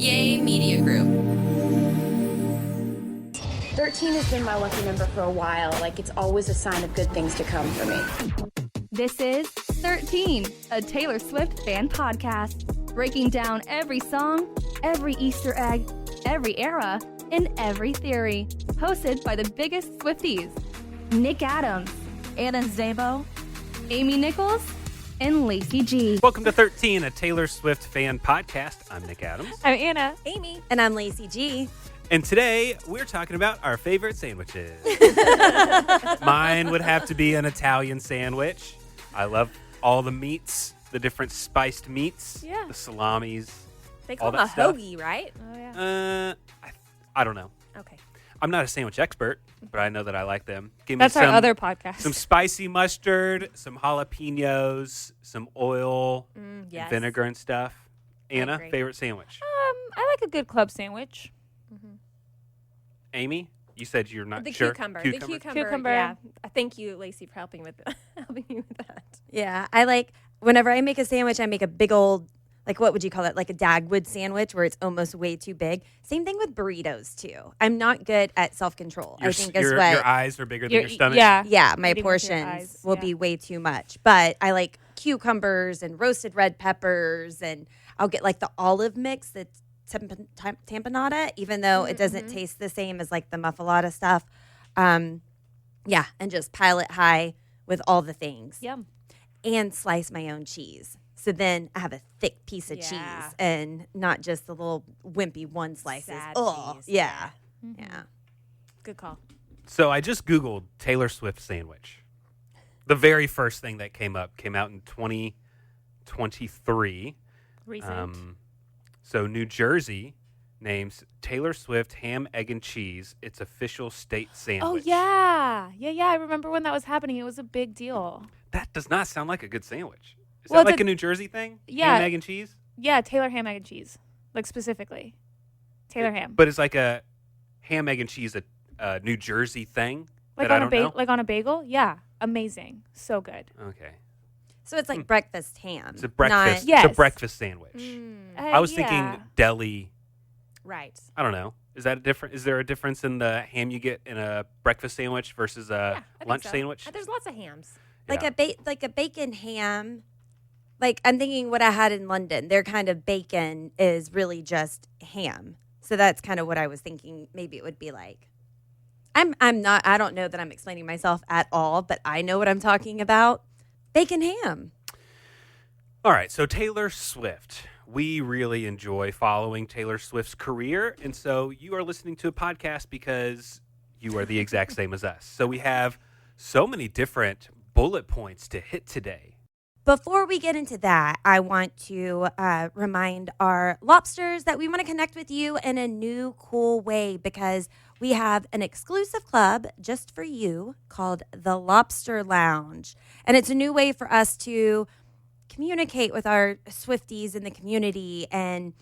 Yay Media Group. 13 has been my lucky number for a while. Like, it's always a sign of good things to come for me. This is 13, a Taylor Swift fan podcast, breaking down every song, every Easter egg, every era, and every theory. Hosted by the biggest Swifties, Nick Adams, Anna Zabo, Amy Nichols, and Lacey G. Welcome to 13, a Taylor Swift fan podcast. I'm Nick Adams. I'm Anna. Amy. And I'm Lacey G. And today, we're talking about our favorite sandwiches. Mine would have to be an Italian sandwich. I love all the meats, the different spiced meats, the salamis. They call them a stuff. hoagie, right? Oh, yeah. I don't know. Okay. I'm not a sandwich expert, but I know that I like them. Give That's me our other podcast. Some spicy mustard, some jalapenos, some oil, and vinegar and stuff. Anna, favorite sandwich? I like a good club sandwich. Mm-hmm. Amy, you said you're not the sure. Cucumber. Cucumber. The cucumber. Cucumber. Yeah. Thank you, Lacey, for helping me with that. Yeah, I like, whenever I make a sandwich, I make a big old, like, what would you call it? Like a Dagwood sandwich where it's almost way too big. Same thing with burritos, too. I'm not good at self-control. I think is what. Your eyes are bigger than your stomach? Yeah, my Eating with your portions eyes, will be way too much. But I like cucumbers and roasted red peppers, and I'll get like the olive mix that's tamponata, even though it doesn't taste the same as like the muffalata stuff. And just pile it high with all the things. Yum. And slice my own cheese. So then I have a thick piece of cheese and not just the little wimpy one slices. Oh, yeah. Mm-hmm. Yeah. Good call. So I just Googled Taylor Swift sandwich. The very first thing that came out in 2023. Recent. So New Jersey names Taylor Swift ham, egg, and cheese its official state sandwich. Oh, yeah. Yeah. I remember when that was happening. It was a big deal. That does not sound like a good sandwich. Is Well, that like a New Jersey thing? Yeah. Ham, egg, and cheese? Yeah, Taylor ham, egg, and cheese. Like, specifically. Taylor ham. But it's like a ham, egg, and cheese a New Jersey thing Like that I on don't know? like on a bagel? Yeah. Amazing. So good. Okay. So it's like breakfast ham. It's a breakfast. Yes. It's a breakfast sandwich. I was yeah. thinking deli. Right. I don't know. Is that a different? Is there a difference in the ham you get in a breakfast sandwich versus a lunch sandwich? There's lots of hams. Like Yeah. a bacon ham. Like, I'm thinking what I had in London. Their kind of bacon is really just ham. So that's kind of what I was thinking maybe it would be like. I don't know that I'm explaining myself at all, but I know what I'm talking about. Bacon ham. All right, so Taylor Swift. We really enjoy following Taylor Swift's career, and so you are listening to a podcast because you are the exact same as us. So we have so many different bullet points to hit today. Before we get into that, I want to remind our lobsters that we want to connect with you in a new, cool way because we have an exclusive club just for you called the Lobster Lounge. And it's a new way for us to communicate with our Swifties in the community and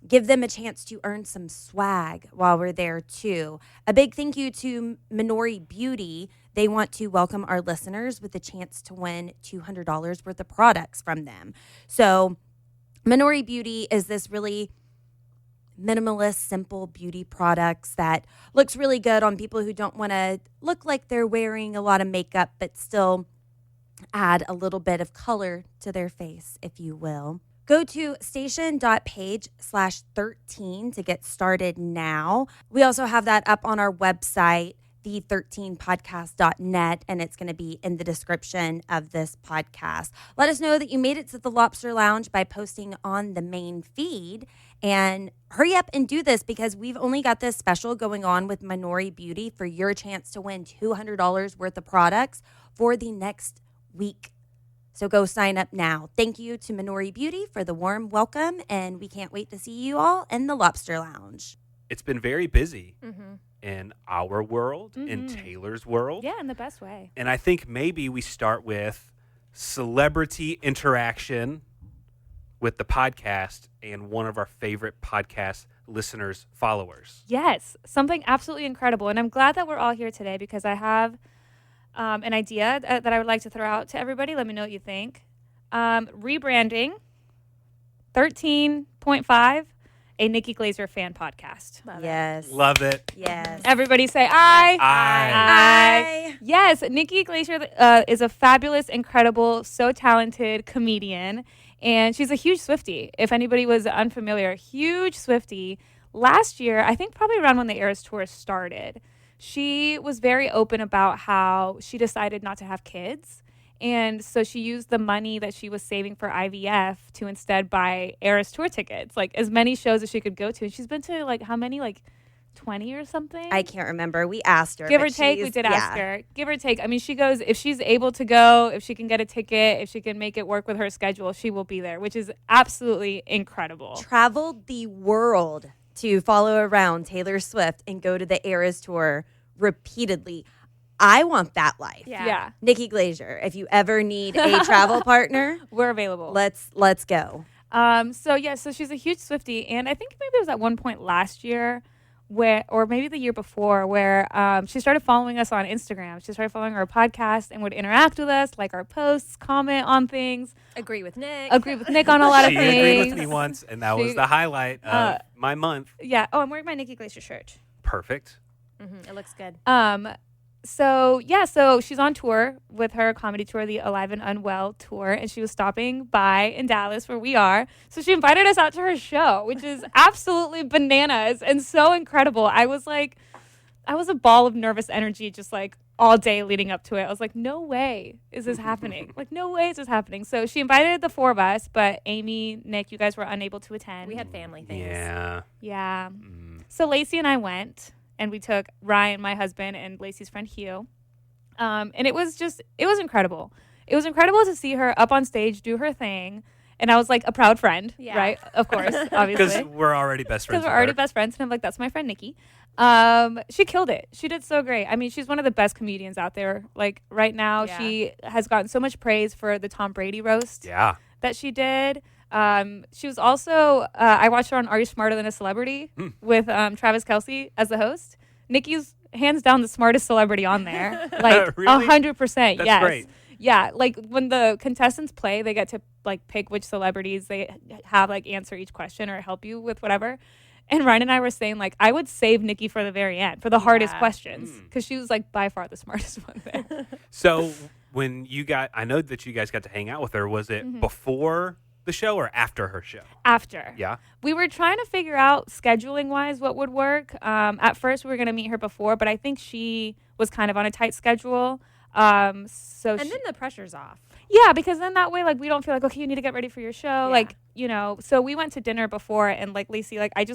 give them a chance to earn some swag while we're there, too. A big thank you to Minori Beauty. They want to welcome our listeners with a chance to win $200 worth of products from them. So Minori Beauty is this really minimalist, simple beauty products that looks really good on people who don't want to look like they're wearing a lot of makeup, but still add a little bit of color to their face, if you will. Go to station.page/13 to get started now. We also have that up on our website, the13podcast.net, and it's going to be in the description of this podcast. Let us know that you made it to the Lobster Lounge by posting on the main feed. And hurry up and do this because we've only got this special going on with Minori Beauty for your chance to win $200 worth of products for the next week. So go sign up now. Thank you to Minori Beauty for the warm welcome, and we can't wait to see you all in the Lobster Lounge. It's been very busy in our world, in Taylor's world. Yeah, in the best way. And I think maybe we start with celebrity interaction with the podcast and one of our favorite podcast listeners' followers. Yes, something absolutely incredible. And I'm glad that we're all here today because I have an idea that I would like to throw out to everybody. Let me know what you think. Rebranding 13.5 a Nikki Glaser fan podcast. Yes. Love it. Yes. Everybody say aye. Aye. Yes, Nikki Glaser is a fabulous, incredible, so talented comedian. And she's a huge Swiftie. If anybody was unfamiliar, huge Swiftie. Last year, I think probably around when the Eras Tour started, she was very open about how she decided not to have kids. And so she used the money that she was saving for IVF to instead buy Eras Tour tickets, like as many shows as she could go to. And she's been to like how many, like 20 or something? I can't remember. We asked her. Give or but take, we did ask her. Give or take. I mean, she goes, if she's able to go, if she can get a ticket, if she can make it work with her schedule, she will be there, which is absolutely incredible. Traveled the world to follow around Taylor Swift and go to the Eras Tour repeatedly. I want that life. Yeah. Nikki Glaser, if you ever need a travel partner, We're available. let's go. So she's a huge Swiftie, and I think maybe it was at one point last year or maybe the year before where she started following us on Instagram. She started following our podcast and would interact with us, like our posts, comment on things, Agree with Nick. agree with Nick on a lot of She things. agreed with me once, and that was She- the highlight of my month. Yeah. Oh, I'm wearing my Nikki Glaser shirt. Perfect. It looks good. So she's on tour with her comedy tour, the Alive and Unwell tour, and she was stopping by in Dallas where we are. So she invited us out to her show, which is absolutely bananas and so incredible. I was a ball of nervous energy just like all day leading up to it. I was like, no way is this happening. Like, no way is this happening. So she invited the four of us, but Amy, Nick, you guys were unable to attend. We had family things. Yeah. Yeah. So Lacey and I went. And we took Ryan, my husband, and Lacey's friend Hugh. And it was incredible. It was incredible to see her up on stage, do her thing. And I was like a proud friend, right? Of course, Because obviously. we're already best friends. Because we're with already her. best friends. And I'm like, that's my friend Nikki. She killed it. She did so great. I mean, she's one of the best comedians out there. Like right now, Yeah. she has gotten so much praise for the Tom Brady roast Yeah. that she did. She was also, I watched her on Are You Smarter Than a Celebrity with Travis Kelce as the host. Nikki's hands down the smartest celebrity on there. Like Really? 100%. That's yes. great. Yeah. Like when the contestants play, they get to like pick which celebrities they have like answer each question or help you with whatever. And Ryan and I were saying like, I would save Nikki for the very end for the hardest questions because she was like by far the smartest one there. So when I know that you guys got to hang out with her. Was it before the show or after her show? After. Yeah. We were trying to figure out scheduling wise what would work. At first we were going to meet her before, but I think she was kind of on a tight schedule. And then the pressure's off. Yeah, because then that way, like, we don't feel like, okay, you need to get ready for your show. Like, you know, so we went to dinner before and like Lacey, like I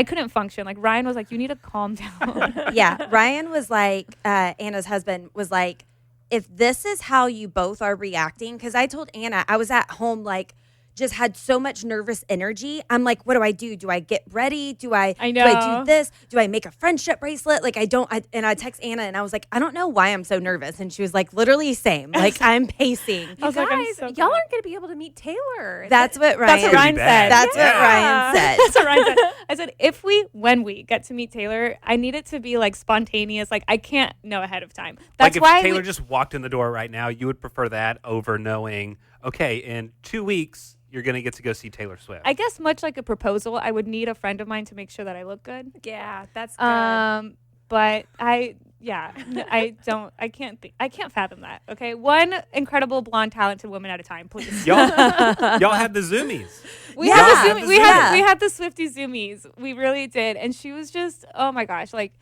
couldn't function. Like Ryan was like, you need to calm down. Yeah. Ryan was like, Anna's husband was like, if this is how you both are reacting, because I told Anna, I was at home, like, just had so much nervous energy. I'm like, what do I do? Do I get ready? Do I do this? Do I make a friendship bracelet? Like, and I text Anna and I was like, I don't know why I'm so nervous. And she was like, literally same. Like, I'm pacing. I was like, I'm Guys, so y'all glad. aren't going to be able to meet Taylor. That's what Ryan, That's what Ryan said. That's what Ryan said. That's what Ryan said. I said, when we get to meet Taylor, I need it to be like spontaneous. Like I can't know ahead of time. That's like if why Taylor just walked in the door right now, you would prefer that over knowing, okay, in 2 weeks, you're going to get to go see Taylor Swift. I guess much like a proposal, I would need a friend of mine to make sure that I look good. Yeah, that's good. But I can't fathom that. Okay. One incredible blonde talented woman at a time, please. y'all had the Zoomies. We Yeah. had the Zoomies. Yeah. We had the Swiftie Zoomies. We really did. And she was just, oh my gosh, like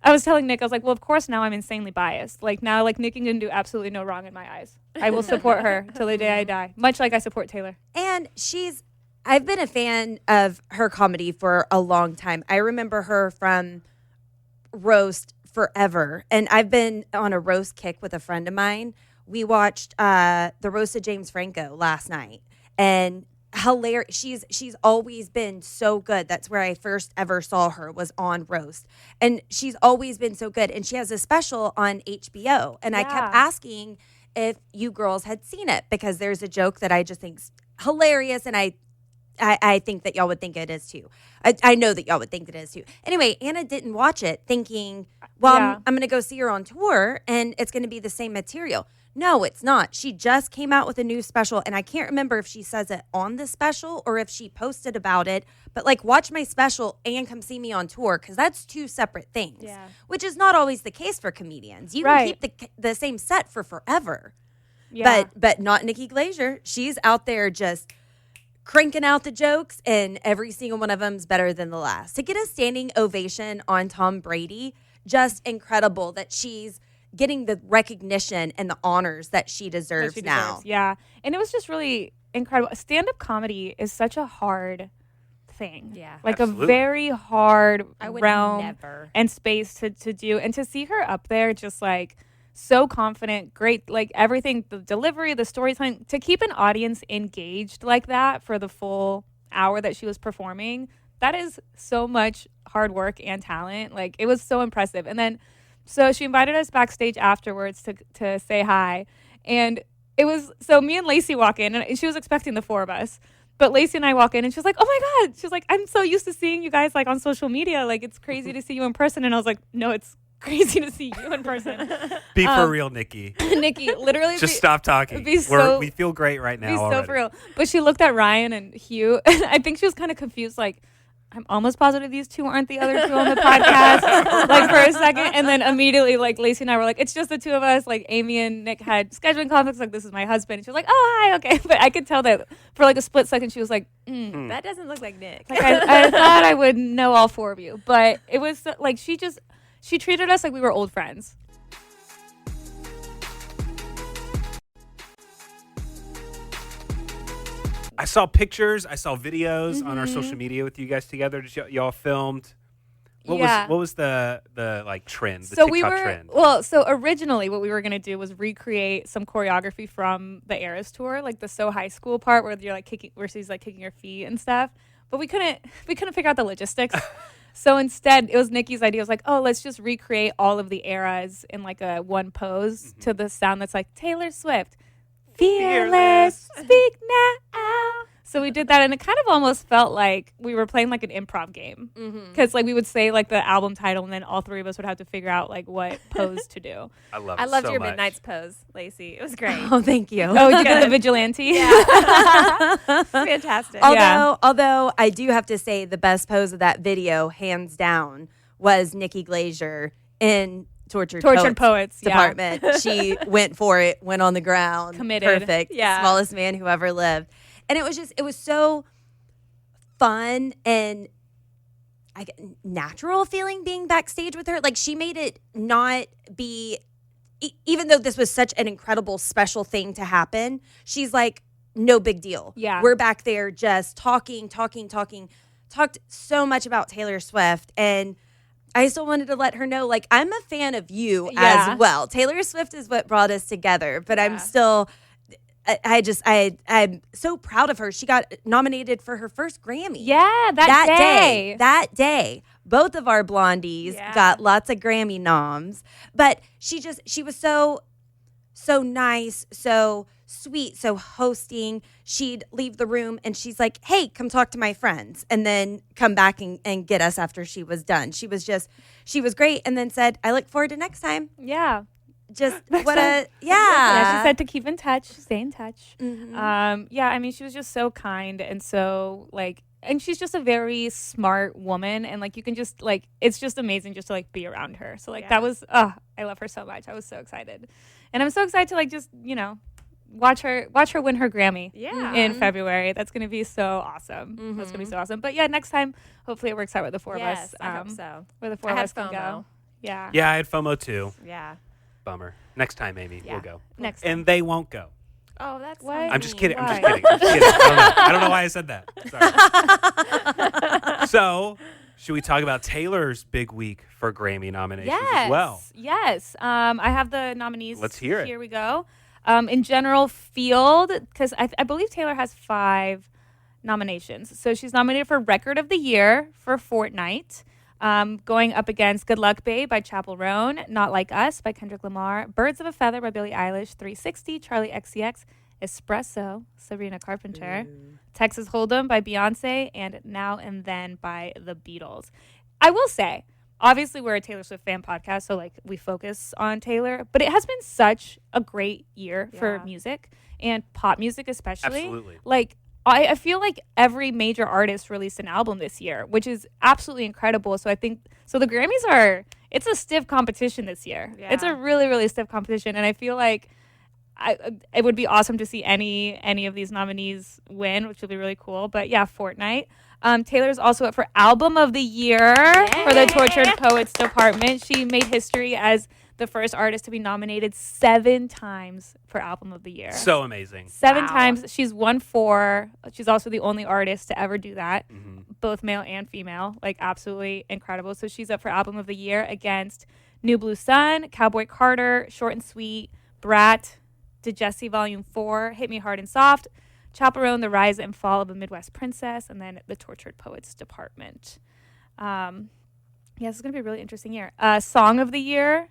I was telling Nick, I was like, well, of course now I'm insanely biased. Like now, like Nikki can do absolutely no wrong in my eyes. I will support her till the day I die, much like I support Taylor. And I've been a fan of her comedy for a long time. I remember her from Roast forever. And I've been on a roast kick with a friend of mine. We watched the roast of James Franco last night. And hilarious. She's always been so good. That's where I first ever saw her, was on Roast. And she's always been so good. And she has a special on HBO. And I kept asking if you girls had seen it because there's a joke that I just think's hilarious, and I think that y'all would think it is too. I know that y'all would think that it is too. Anyway, Anna didn't watch it thinking, well, I'm going to go see her on tour and it's going to be the same material. No, it's not. She just came out with a new special, and I can't remember if she says it on the special or if she posted about it. But like, watch my special and come see me on tour, because that's two separate things. Yeah. Which is not always the case for comedians. You Right. can keep the same set for forever. Yeah. But not Nikki Glaser. She's out there just cranking out the jokes, and every single one of them's better than the last. To get a standing ovation on Tom Brady, just incredible that she's getting the recognition and the honors that she deserves that she now. deserves. Yeah. And it was just really incredible. Stand-up comedy is such a hard thing. Yeah. Like Absolutely. a very hard I would realm never. and space to do. And to see her up there just like so confident, great, like everything, the delivery, the storytelling, to keep an audience engaged like that for the full hour that she was performing, that is so much hard work and talent. Like, it was so impressive. And then so she invited us backstage afterwards to say hi. And it was, so me and Lacey walk in, and she was expecting the four of us. But Lacey and I walk in, and she was like, oh my God. She was like, I'm so used to seeing you guys like on social media. Like, it's crazy to see you in person. And I was like, no, it's crazy to see you in person. Be for real, Nikki. Nikki, literally. Just stop talking. be so- We feel great right now Be so already. for real. But she looked at Ryan and Hugh, and I think she was kind of confused. Like, I'm almost positive these two aren't the other two on the podcast. Like, for a second, and then immediately, like, Lacey and I were like, it's just the two of us. Like, Amy and Nick had scheduling conflicts. Like, this is my husband. And she was like, oh, hi, okay. But I could tell that for like a split second, she was like, That doesn't look like Nick. like I thought I would know all four of you, but it was like she treated us like we were old friends. I saw pictures. I saw videos on our Mm-hmm. social media with you guys together. Did y'all filmed? Yeah. What was the like trend? The So TikTok we were trend. so originally what we were gonna do was recreate some choreography from the Eras tour, like the So High School part where you're like where she's like kicking her feet and stuff. But we couldn't figure out the logistics. So instead, it was Nikki's idea. It was like, oh, let's just recreate all of the eras in like a one pose to the sound that's like Taylor Swift, fearless, speak now. So we did that, and it kind of almost felt like we were playing like an improv game, because like we would say like the album title, and then all three of us would have to figure out like what pose to do. I love. I it loved so your much. Midnight's pose, Lacey. It was great. Oh, thank you. Oh, you did the vigilante. Fantastic. Although I do have to say the best pose of that video, hands down, was Nikki Glaser in Tortured Poets, yeah. department. She went for it, went on the ground. Committed. Perfect. Yeah. Smallest man who ever lived. And it was so fun and natural feeling being backstage with her. Like, she made it not be, even though this was such an incredible special thing to happen, she's like, no big deal. Yeah. We're back there just talked so much about Taylor Swift, and I still wanted to let her know, like, I'm a fan of you Yeah. as well. Taylor Swift is what brought us together, but I'm still, I'm so proud of her. She got nominated for her first Grammy. Yeah, that day, both of our blondies Yeah. got lots of Grammy noms, but she was so nice, so sweet, so hosting. She'd leave the room and she's like, hey, come talk to my friends, and then come back and get us after she was done. She was great, and then said, I look forward to next time. Yeah. Just Next what time. a yeah. She said to keep in touch, stay in touch. Mhm. Yeah, I mean, she was just so kind and so like, and she's just a very smart woman, and like you can just like, it's just amazing just to like be around her. So like that was, I love her so much. I was so excited, and I'm so excited to like just watch her win her Grammy. Yeah. In February. That's gonna be so awesome. That's gonna be so awesome. But yeah, next time hopefully it works out with the four of us. Yes, I hope so. Where the four I of had us can go. FOMO. Yeah. Yeah, I had FOMO too. Yeah. Bummer. Next time, Amy, Yeah. we'll go. Next time. And they won't go. Oh, that's What? so I'm just mean. kidding. I'm just Why? kidding. I don't know why I said that. Sorry. So, should we talk about Taylor's big week for Grammy nominations as well? Yes. I have the nominees. Let's hear it. Here we go. In general field, because I believe Taylor has 5 nominations. So she's nominated for Record of the Year for Fortnite. Going up against Good Luck Babe by Chappell Roan, Not Like Us by Kendrick Lamar, Birds of a Feather by Billie Eilish, 360, Charlie XCX, Espresso, Sabrina Carpenter, Texas Hold'em by Beyonce, and Now and Then by The Beatles. I will say, obviously we're a Taylor Swift fan podcast, so like we focus on Taylor, but it has been such a great year for music and pop music especially. Absolutely. Like I feel like every major artist released an album this year, which is absolutely incredible. So I think the Grammys it's a stiff competition this year. Yeah. It's a really, really stiff competition, and I feel like it would be awesome to see any of these nominees win, which would be really cool. But yeah, Fortnite. Taylor's also up for Album of the Year for the Tortured Poets department. She made history as the first artist to be nominated 7 times for Album of the Year. So amazing. 7 times. She's won 4. She's also the only artist to ever do that, both male and female. Like, absolutely incredible. So she's up for Album of the Year against New Blue Sun, Cowboy Carter, Short and Sweet, Brat, Jessie Volume 4, Hit Me Hard and Soft, Chaperone, The Rise and Fall of a Midwest Princess, and then the Tortured Poets department. This is going to be a really interesting year. Song of the Year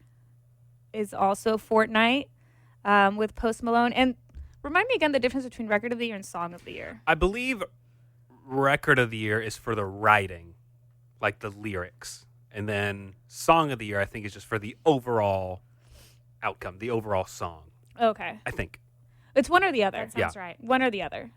is also Fortnite with Post Malone. And remind me again the difference between Record of the Year and Song of the Year. I believe Record of the Year is for the writing, like the lyrics. And then Song of the Year, I think, is just for the overall outcome, the overall song. Okay. I think. It's one or the other. That sounds right. One or the other.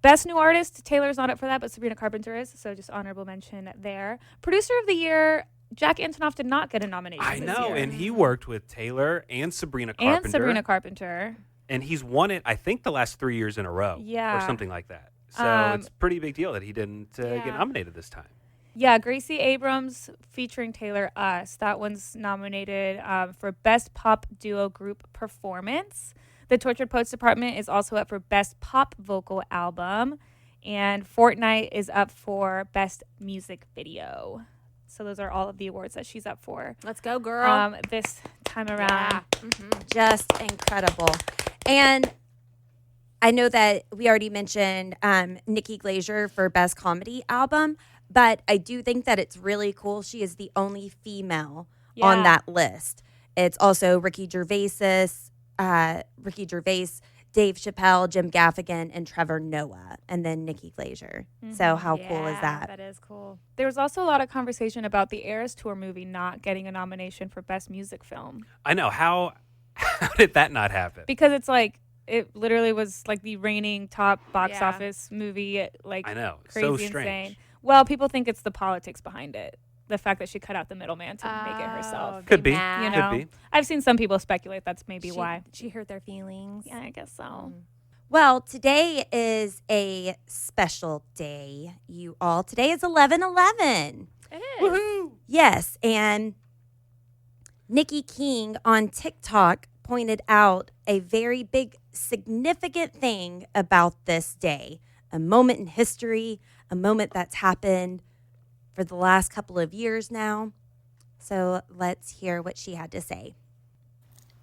Best New Artist, Taylor's not up for that, but Sabrina Carpenter is, so just honorable mention there. Producer of the Year, Jack Antonoff did not get a nomination I this know, year. and he worked with Taylor and Sabrina Carpenter. And he's won it, I think, the last 3 years in a row. Yeah. Or something like that. So it's a pretty big deal that he didn't get nominated this time. Yeah, Gracie Abrams featuring Taylor Us. That one's nominated for Best Pop Duo Group Performance. The Tortured Poets department is also up for Best Pop Vocal Album. And Fortnite is up for Best Music Video. So those are all of the awards that she's up for. Let's go, girl. This time around. Just incredible. And I know that we already mentioned Nikki Glaser for Best Comedy Album, but I do think that it's really cool. She is the only female on that list. It's also Ricky Gervais, Dave Chappelle, Jim Gaffigan, and Trevor Noah, and then Nikki Glaser. So how cool is that? That is cool. There was also a lot of conversation about the Eras Tour movie not getting a nomination for Best Music Film. I know. How did that not happen? Because it's like, it literally was like the reigning top box office movie. Like, I know. Crazy, So strange. insane. Well, people think it's the politics behind it. The fact that she cut out the middleman to make it herself. Could be. You know, Could be. I've seen some people speculate that's maybe why. She hurt their feelings. Yeah, I guess so. Well, today is a special day, you all. Today is 11/11. It is. Woohoo! Yes, and Nikki King on TikTok pointed out a very big, significant thing about this day. A moment in history, a moment that's happened for the last couple of years now. So let's hear what she had to say.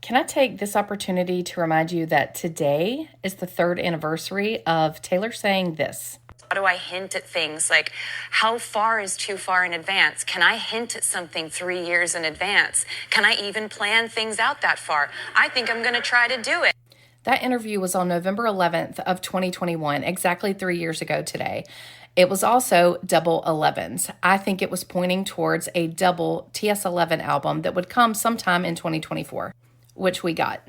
Can I take this opportunity to remind you that today is the 3rd anniversary of Taylor saying this? How do I hint at things like how far is too far in advance? Can I hint at something 3 years in advance? Can I even plan things out that far? I think I'm going to try to do it. That interview was on November 11th of 2021, exactly 3 years ago today. It was also double 11s. I think it was pointing towards a double TS11 album that would come sometime in 2024, which we got.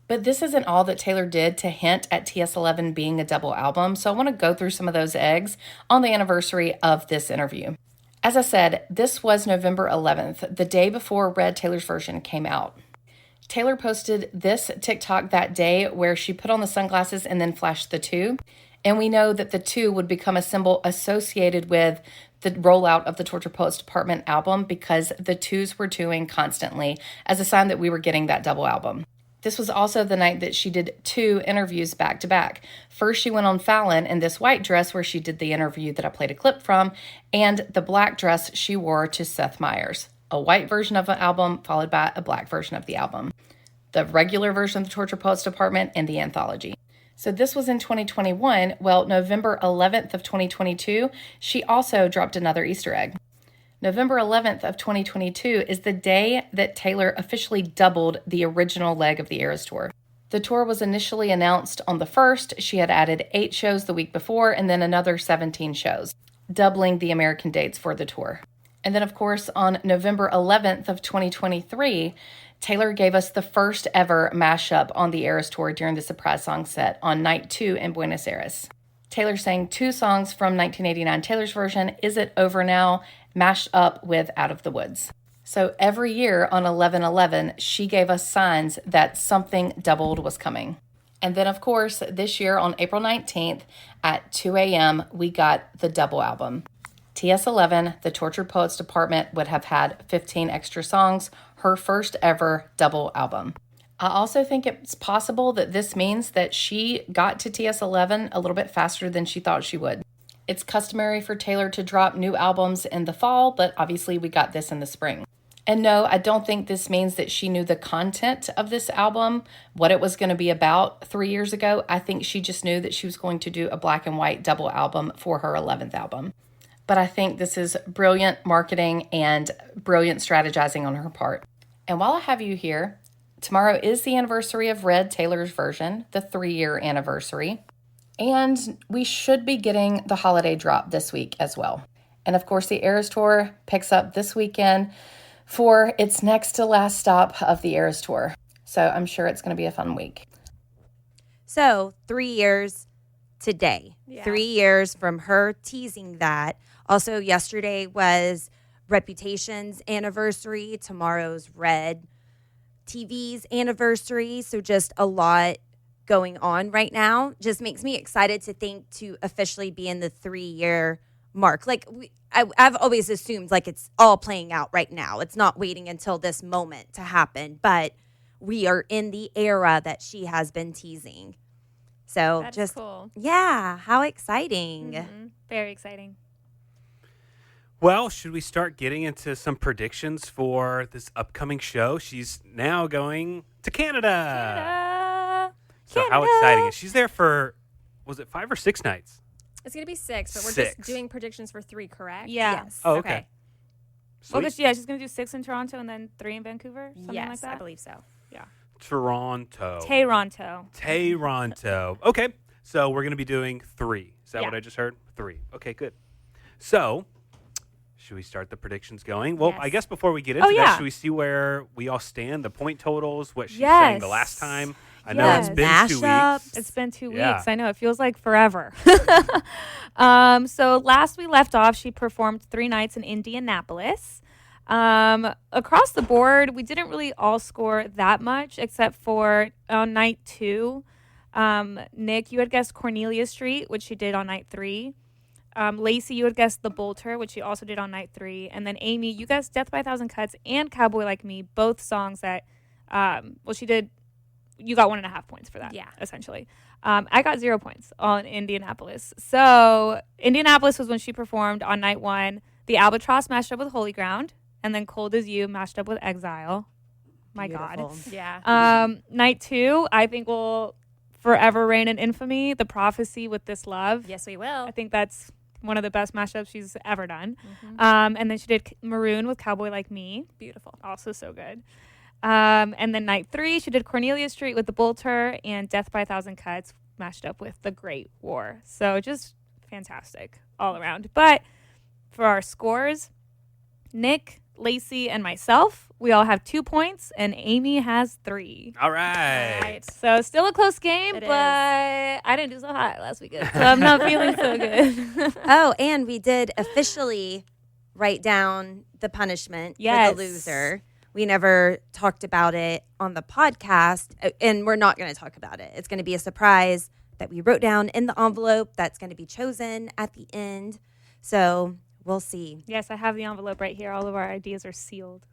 But this isn't all that Taylor did to hint at TS11 being a double album, so I want to go through some of those eggs on the anniversary of this interview. As I said, this was November 11th, the day before Red Taylor's version came out. Taylor posted this TikTok that day where she put on the sunglasses and then flashed the 2. And we know that the 2 would become a symbol associated with the rollout of the Tortured Poets Department album because the 2s were 2ing constantly as a sign that we were getting that double album. This was also the night that she did 2 interviews back to back. First, she went on Fallon in this white dress where she did the interview that I played a clip from, and the black dress she wore to Seth Meyers. A white version of an album followed by a black version of the album. The regular version of the Tortured Poets Department and the anthology. So this was in 2021. Well, November 11th of 2022, she also dropped another Easter egg. November 11th of 2022 is the day that Taylor officially doubled the original leg of the Eras Tour. The tour was initially announced on the 1st. She had added 8 shows the week before and then another 17 shows, doubling the American dates for the tour. And then, of course, on November 11th of 2023, Taylor gave us the first ever mashup on the Eras Tour during the surprise song set on night 2 in Buenos Aires. Taylor sang 2 songs from 1989 Taylor's version, Is It Over Now, mashed up with Out of the Woods. So every year on 11/11, she gave us signs that something doubled was coming. And then, of course, this year on April 19th at 2 a.m., we got the double album. TS11, the Tortured Poets Department, would have had 15 extra songs, her first ever double album. I also think it's possible that this means that she got to TS11 a little bit faster than she thought she would. It's customary for Taylor to drop new albums in the fall, but obviously we got this in the spring. And no, I don't think this means that she knew the content of this album, what it was going to be about 3 years ago. I think she just knew that she was going to do a black and white double album for her 11th album. But I think this is brilliant marketing and brilliant strategizing on her part. And while I have you here, tomorrow is the anniversary of Red, Taylor's version, the 3-year anniversary. And we should be getting the holiday drop this week as well. And of course, the Eras Tour picks up this weekend for its next to last stop of the Eras Tour. So I'm sure it's going to be a fun week. So 3 years today. Yeah. 3 years from her teasing that. Also, yesterday was Reputation's anniversary. Tomorrow's Red TV's anniversary. So just a lot going on right now. Just makes me excited to think to officially be in the 3-year mark. Like I've always assumed like it's all playing out right now. It's not waiting until this moment to happen, but we are in the era that she has been teasing. So That's just cool. Yeah, how exciting. Mm-hmm. Very exciting. Well, should we start getting into some predictions for this upcoming show? She's now going to Canada. So how exciting is she's there for, was it 5 or 6 nights? It's going to be 6, but we're 6. just doing predictions for 3, correct? Yeah. Yes. Oh, okay. Well, Sweet. she's going to do 6 in Toronto and then 3 in Vancouver, something Yes, like that. I believe so. Toronto. Tayronto. Okay. So we're going to be doing 3. Is that Yeah. what I just heard? 3. Okay, good. So should we start the predictions going? Well, Yes. I guess before we get into that, yeah. should we see where we all stand, the point totals, what she sang the last time? I know it's been 2 weeks. It's been 2 Yeah. weeks. I know. It feels like forever. So last we left off, she performed 3 nights in Indianapolis. Across the board, we didn't really all score that much, except for on night 2. Nick, you had guessed Cornelia Street, which she did on night 3. Lacey, you had guessed The Bolter, which she also did on night 3. And then Amy, you guessed Death by a Thousand Cuts and Cowboy Like Me, both songs that, she did. You got 1.5 points for that, essentially. I got 0 points on Indianapolis. So Indianapolis was when she performed on night 1, the Albatross mashed up with Holy Ground, and then Cold As You mashed up with Exile. My Beautiful. God. Yeah. Night 2, I think will forever reign in infamy, The Prophecy with This Love. Yes, we will. I think that's one of the best mashups she's ever done. Mm-hmm. And then she did Maroon with Cowboy Like Me. Beautiful. Also so good. And then night 3, she did Cornelia Street with The Bolter and Death by a Thousand Cuts mashed up with The Great War. So just fantastic all around. But for our scores, Nick, Lacey, and myself, we all have 2 points, and Amy has 3. All right. Right. So still a close game, It but is. I didn't do so hot last weekend, so I'm not feeling so good. Oh, and we did officially write down the punishment for Yes. the loser. We never talked about it on the podcast, and we're not going to talk about it. It's going to be a surprise that we wrote down in the envelope that's going to be chosen at the end. So we'll see. Yes, I have the envelope right here. All of our ideas are sealed.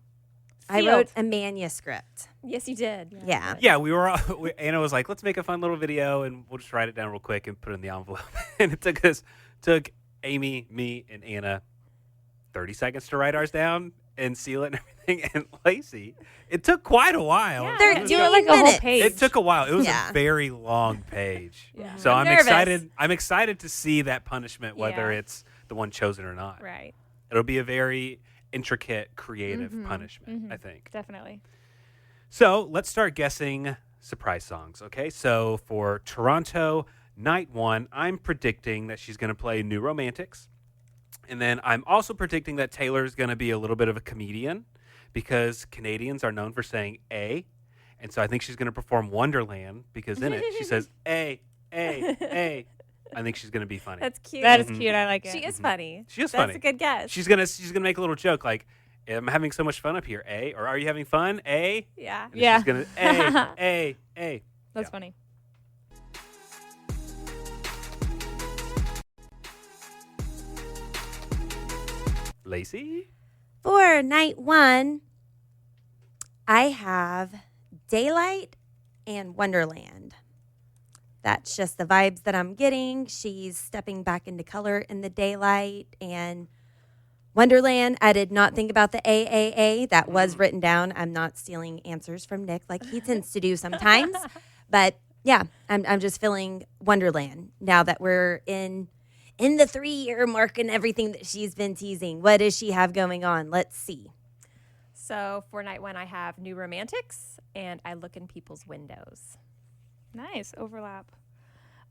I wrote a manuscript. Yes, you did. Yeah. Yeah, Anna was like, let's make a fun little video and we'll just write it down real quick and put it in the envelope. And it took Amy, me, and Anna 30 seconds to write ours down and seal it and everything. And Lacey, it took quite a while. Yeah, They're you doing were like a whole minutes. page. It took a while. It was Yeah. a very long page. Yeah. So I'm nervous. excited. I'm excited to see that punishment, whether Yeah. it's the one chosen or not. Right. It'll be a very intricate, creative punishment, I think. Definitely. So let's start guessing surprise songs. Okay, so for Toronto, night 1, I'm predicting that she's going to play New Romantics. And then I'm also predicting that Taylor's going to be a little bit of a comedian because Canadians are known for saying A. And so I think she's going to perform Wonderland because in it she says A, A, A. I think she's going to be funny. That's cute. That is cute. I like it. She is funny. She is funny. That's a good guess. She's gonna make a little joke like, "I'm having so much fun up here, A," or "Are you having fun, A?" Yeah. And Yeah. She's gonna A. That's Yeah. funny. Lacey. For night 1, I have Daylight and Wonderland. That's just the vibes that I'm getting. She's stepping back into color in the daylight. And Wonderland, I did not think about the AAA. That was written down. I'm not stealing answers from Nick like he tends to do sometimes. But yeah, I'm just feeling Wonderland now that we're in the 3-year mark and everything that she's been teasing. What does she have going on? Let's see. So for night 1, I have New Romantics and I Look in People's Windows. Nice overlap.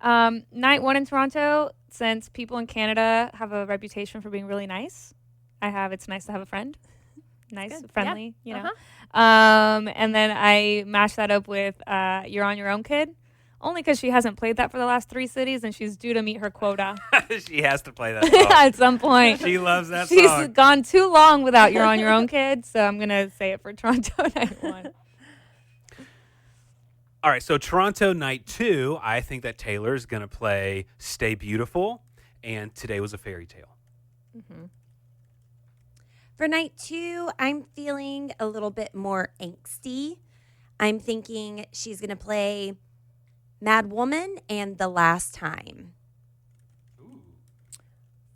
Night 1 in Toronto, since people in Canada have a reputation for being really nice, I have It's Nice to Have a Friend. Nice, friendly, you know. And then I mash that up with You're on Your Own, Kid, only because she hasn't played that for the last 3 cities and she's due to meet her quota. She has to play that song. At some point. She loves that She's song. gone too long without You're on Your Own, Kid, so I'm going to say it for Toronto night 1. All right, so Toronto night 2, I think that Taylor's going to play Stay Beautiful and Today Was a Fairy Tale. Mm-hmm. For night 2, I'm feeling a little bit more angsty. I'm thinking she's going to play Mad Woman and The Last Time.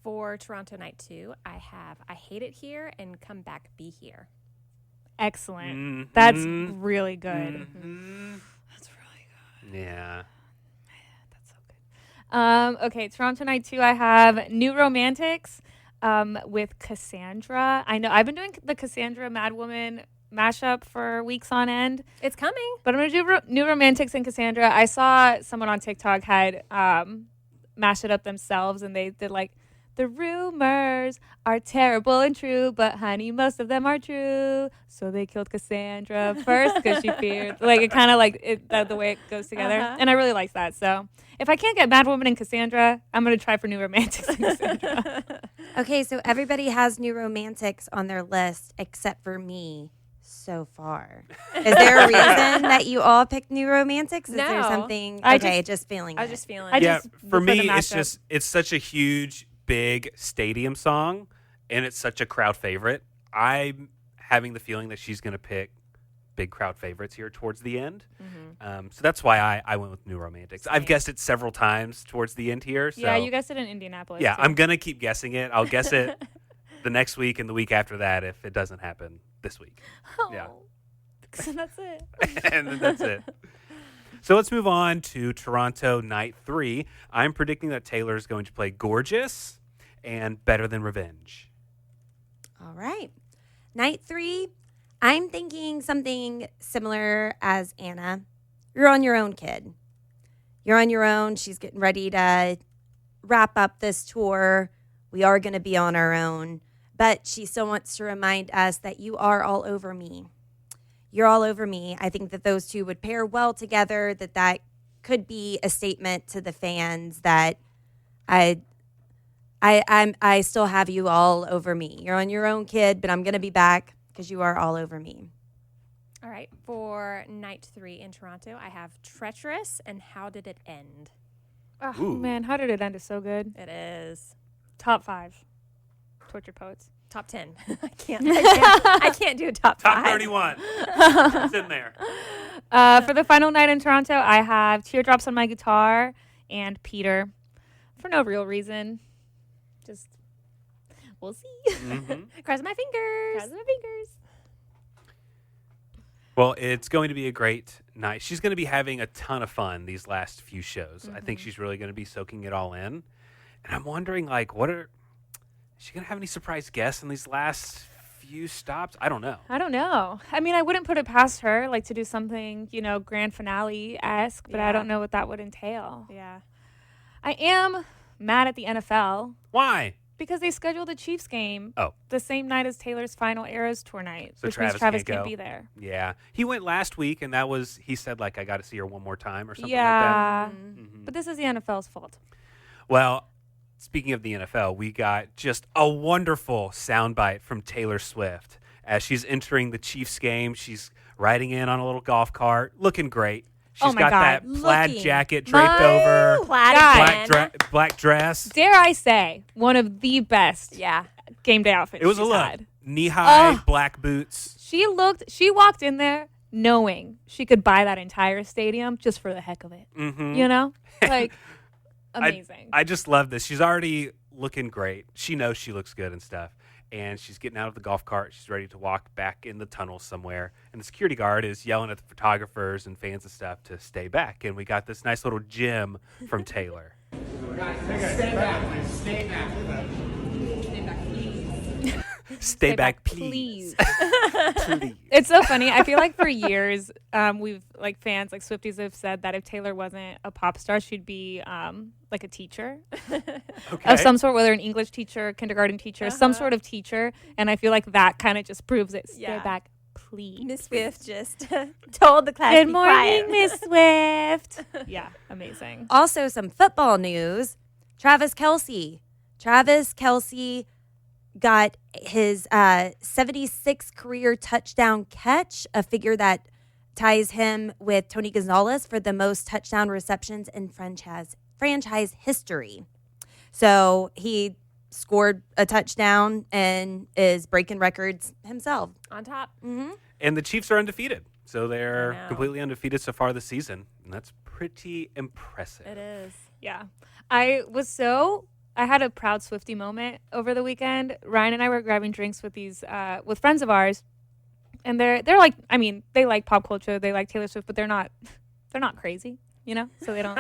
For Toronto night 2, I have I Hate It Here and Come Back Be Here. Excellent. Mm-hmm. That's really good. Mm-hmm. That's really good. Yeah. That's so good. Okay, Toronto night 2, I have New Romantics with Cassandra. I know I've been doing the Cassandra Mad Woman mashup for weeks on end. It's coming. But I'm going to do New Romantics and Cassandra. I saw someone on TikTok had mashed it up themselves, and they did like, the rumors are terrible and true, but honey, most of them are true. So they killed Cassandra first because she feared. Like, it kind of like the way it goes together. And I really like that. So if I can't get Mad Woman and Cassandra, I'm going to try for New Romantics and Cassandra. Okay, so everybody has New Romantics on their list except for me so far. Is there a reason that you all picked New Romantics? Is there No. something? I Okay, just- just feeling I it. was just feeling I it. Yeah, just for look for me, the it's mashup. just, it's such a huge, big stadium song, and it's such a crowd favorite. I'm having the feeling that she's going to pick big crowd favorites here towards the end. So that's why I went with New Romantics. I've guessed it several times towards the end here. So Yeah, you guessed it in Indianapolis. yeah, too. I'm going to keep guessing it. I'll guess it the next week and the week after that if it doesn't happen this week. Yeah. So that's it. And then that's it. So let's move on to Toronto night 3. I'm predicting that Taylor is going to play Gorgeous and Better Than Revenge. All right. Night 3, I'm thinking something similar as Anna. You're on your own, kid. You're on your own. She's getting ready to wrap up this tour. We are going to be on our own. But she still wants to remind us that you are all over me. You're all over me. I think that those two would pair well together, that could be a statement to the fans that I still have you all over me. You're on your own, kid, but I'm going to be back because you are all over me. All right. For night 3 in Toronto, I have Treacherous and How Did It End? Oh, Ooh. man, How Did It End is so good. It is. Top 5. Tortured Poets. Top 10. I can't do a top 5. Top 31. It's in there. For the final night in Toronto, I have Teardrops on My Guitar and Peter. For no real reason. Just, we'll see. Mm-hmm. Cross my fingers. Cross my fingers. Well, it's going to be a great night. She's going to be having a ton of fun these last few shows. I think she's really going to be soaking it all in. And I'm wondering, like, is she going to have any surprise guests in these last few stops? I don't know. I don't know. I mean, I wouldn't put it past her, like, to do something, grand finale-esque, but I Yeah. don't know what that would entail. Yeah. I am mad at the NFL Why? Because they scheduled the Chiefs game Oh. the same night as Taylor's final Eras tour night, So which means Travis Travis can't can't go. be there. Yeah. He went last week, and he said, like, I got to see her one more time or something Yeah. like that. Mm-hmm. But this is the NFL's fault. Well, speaking of the NFL, we got just a wonderful soundbite from Taylor Swift. As she's entering the Chiefs game, she's riding in on a little golf cart, looking great. She's Oh my got God, that plaid looking jacket draped over, black dress. Dare I say, one of the best game day outfits It was a she's look. had. Knee-high, black boots. She walked in there knowing she could buy that entire stadium just for the heck of it. Mm-hmm. You know? Like, amazing. I just love this. She's already looking great. She knows she looks good and stuff. And she's getting out of the golf cart. She's ready to walk back in the tunnel somewhere. And the security guard is yelling at the photographers and fans and stuff to stay back. And we got this nice little gem from Taylor. Stay back, please. Please. It's so funny. I feel like for years, we've like fans, like Swifties have said that if Taylor wasn't a pop star, she'd be like a teacher of some sort, whether an English teacher, kindergarten teacher, some sort of teacher. And I feel like that kind of just proves it. Stay back, please. Miss Swift just told the class Good to be morning, quiet. Miss Swift. Yeah, amazing. Also, some football news. Travis Kelce got his 76th career touchdown catch, a figure that ties him with Tony Gonzalez for the most touchdown receptions in franchise history. So he scored a touchdown and is breaking records himself. On top. Mm-hmm. And the Chiefs are undefeated. So I they're know. completely undefeated so far this season. And that's pretty impressive. It is. Yeah. I had a proud Swiftie moment over the weekend. Ryan and I were grabbing drinks with these with friends of ours, and they're like, I mean, they like pop culture, they like Taylor Swift, but they're not crazy, you know, so they don't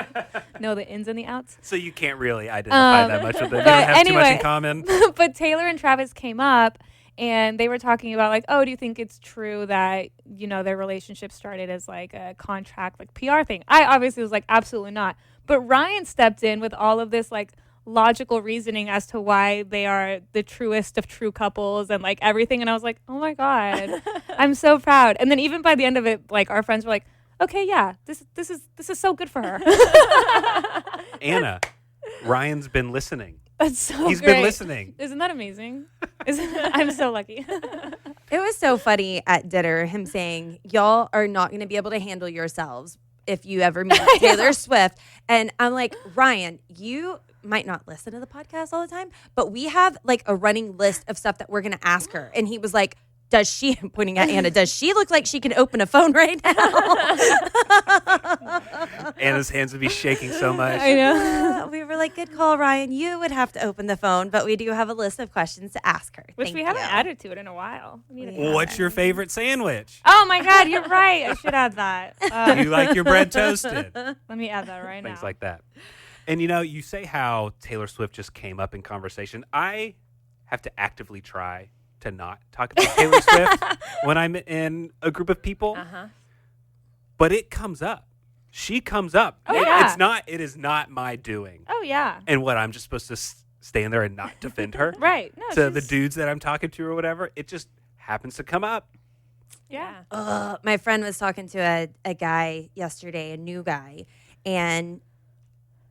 know the ins and the outs. So you can't really identify that much with them. You but don't have too much anyway, in common. But Taylor and Travis came up, and they were talking about like, oh, do you think it's true that, you know, their relationship started as like a contract, like PR thing? I obviously was like, absolutely not. But Ryan stepped in with all of this like logical reasoning as to why they are the truest of true couples and like everything. And I was like, oh my God, I'm so proud. And then even by the end of it, like our friends were like, okay, yeah, this is so good for her. Anna, Ryan's been listening. That's so He's great. been listening. Isn't that amazing? I'm so lucky. It was so funny at dinner, him saying, y'all are not going to be able to handle yourselves if you ever meet Taylor Swift. And I'm like, Ryan, you might not listen to the podcast all the time, but we have like a running list of stuff that we're going to ask her. And he was like, does she, pointing at Anna, does she look like she can open a phone right now? Anna's hands would be shaking so much. I know. We were like, good call, Ryan. You would have to open the phone, but we do have a list of questions to ask her. Which Thank we haven't you. added to it in a while. We need to add What's it. your favorite sandwich? Oh my God, you're right. I should add that. Do you like your bread toasted? Let me add that right Things now. like that. And you know, you say how Taylor Swift just came up in conversation. I have to actively try to not talk about Taylor Swift when I'm in a group of people. But it comes up. She comes up. Oh, yeah. It is not my doing. Oh yeah. And what, I'm just supposed to stand there and not defend her? Right. No, To the she's- dudes that I'm talking to or whatever. It just happens to come up. Yeah. My friend was talking to a guy yesterday, a new guy, and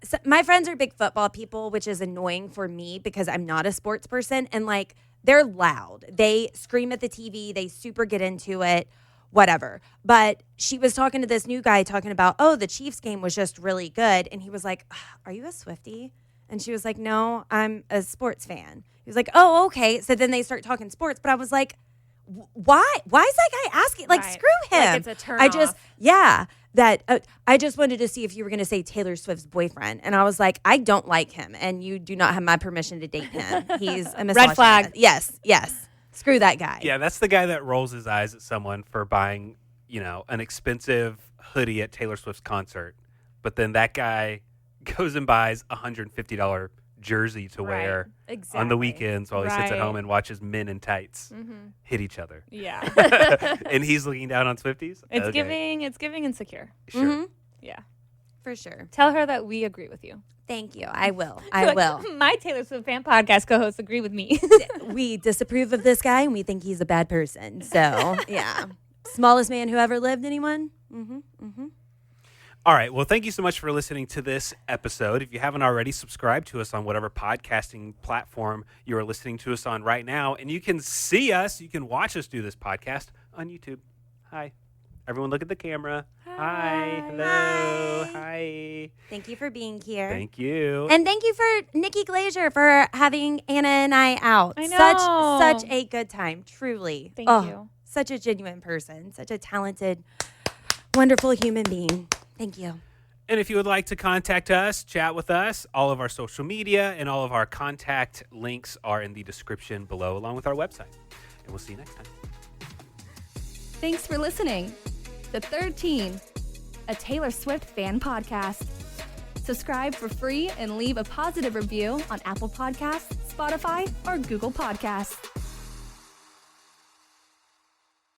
so my friends are big football people, which is annoying for me because I'm not a sports person, and like they're loud. They scream at the TV, they super get into it, whatever. But she was talking to this new guy talking about, oh, the Chiefs game was just really good, and he was like, are you a Swiftie? And she was like, no, I'm a sports fan. He was like, oh, okay. So then they start talking sports, but I was like, why is that guy asking? Like, Right. screw him. Like it's a turn I just, off. yeah, that I just wanted to see if you were going to say Taylor Swift's boyfriend. And I was like, I don't like him, and you do not have my permission to date him. He's a misogynist. flag. Yes. Screw that guy. Yeah, that's the guy that rolls his eyes at someone for buying, you know, an expensive hoodie at Taylor Swift's concert. But then that guy goes and buys a $150 jersey to wear on the weekends while he sits at Right. home and watches men in tights hit each other. Yeah. And he's looking down on Swifties? It's Okay. giving insecure. Sure. Yeah. For sure. Tell her that we agree with you. Thank you. I will. I will. My Taylor Swift fan podcast co-hosts agree with me. We disapprove of this guy and we think he's a bad person. So, yeah. Smallest man who ever lived, anyone? All right. Well, thank you so much for listening to this episode. If you haven't already, subscribe to us on whatever podcasting platform you are listening to us on right now. And you can see us, you can watch us do this podcast on YouTube. Hi. Everyone look at the camera. Hi. Hello. Hi. Thank you for being here. Thank you. And thank you for Nikki Glaser for having Anna and I out. I know. Such a good time, truly. Thank you. Such a genuine person, such a talented, wonderful human being. Thank you. And if you would like to contact us, chat with us, all of our social media and all of our contact links are in the description below, along with our website. And we'll see you next time. Thanks for listening. The 13, a Taylor Swift fan podcast. Subscribe for free and leave a positive review on Apple Podcasts, Spotify, or Google Podcasts.